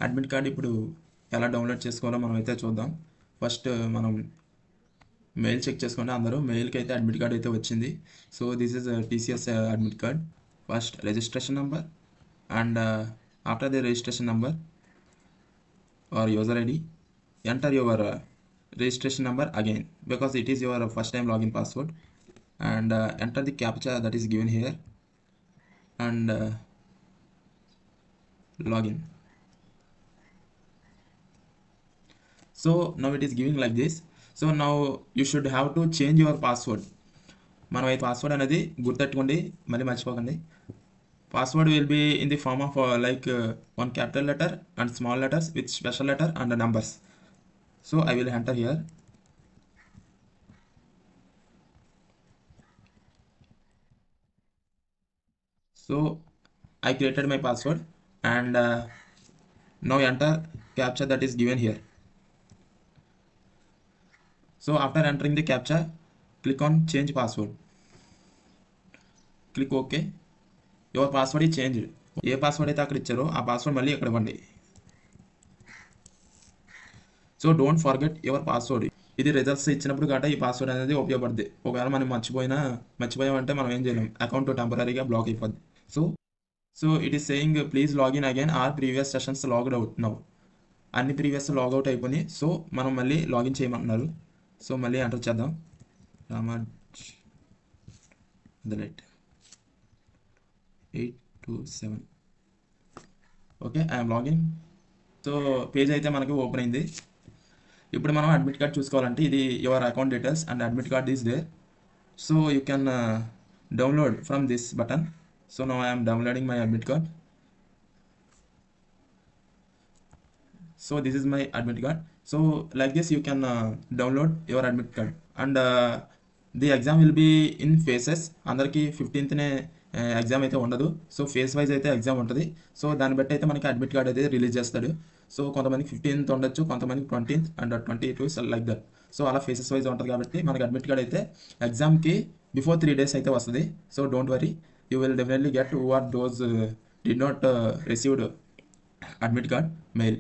Admit card ఇప్పుడు ఎలా download చేసుకోవాలో మనం అయితే చూద్దాం. ఫస్ట్ మనం మెయిల్ చెక్ చేసుకోండి. అందరూ మెయిల్కి అయితే అడ్మిట్ కార్డ్ అయితే వచ్చింది. So this is TCS admit card. First registration number and after the registration number or user ID, enter your registration number again because it is your first time login password, and enter the captcha that is given here and login. So now it is giving like this. So now you should have to change your password. మనం అయితే password అనేది గుర్తెట్టుకోండి, మళ్ళీ మర్చిపోకండి. Password will be in the form of one capital letter and small letters with special letter and numbers. So I will enter here. So I created my password and now enter captcha that is given here. So after entering the captcha, click on change password. Click OK. Your password is changed. A password అయితే అక్కడ ఇచ్చారో ఆ password మళ్ళీ ఇక్కడ ఇవ్వండి. So don't forget your password. ఇది results ఇచ్చినప్పుడు గట్రా ఈ పాస్వర్డ్ అనేది ఉపయోగపడుతుంది. ఒకవేళ మనం మర్చిపోయామంటే మనం ఏం చేయలేం, అకౌంట్ టెంపరీగా బ్లాక్ అయిపోద్ది. So it is saying please login again or previous sessions logged out now. అన్ని ప్రీవియస్ లాగౌట్ అయిపోయినాయి. సో మనం మళ్ళీ లాగిన్ చేయమంటున్నారు. సో మళ్ళీ ఎంటర్ చేద్దాం. రామజ్ @827. Okay, I'm login. So page అయితే మనకి ఓపెన్ అయింది. ఇప్పుడు మనం అడ్మిట్ కార్డ్ చూసుకోవాలంటే ఇది your account details and admit card is there. So you can download from this button. So now I'm downloading my admit card. So this is my admit card. So like this you can download your admit card and the exam will be in phases. అందరికి 15th నే exam అయితే ఉండదు. So face wise అయితే exam ఉంటుంది. So దాన్ని బట్టి అయితే మనకి అడ్మిట్ కార్డ్ అయితే రిలీజ్ చేస్తాడు. సో కొంతమందికి 15th ఉండొచ్చు, కొంతమందికి 20th and 22 like that. So అలా ఫేసెస్ వైజ్ ఉంటుంది కాబట్టి మనకి అడ్మిట్ కార్డ్ అయితే ఎగ్జామ్కి బిఫోర్ 3 days అయితే వస్తుంది. So don't worry, you will definitely get who are those did not received admit card mail.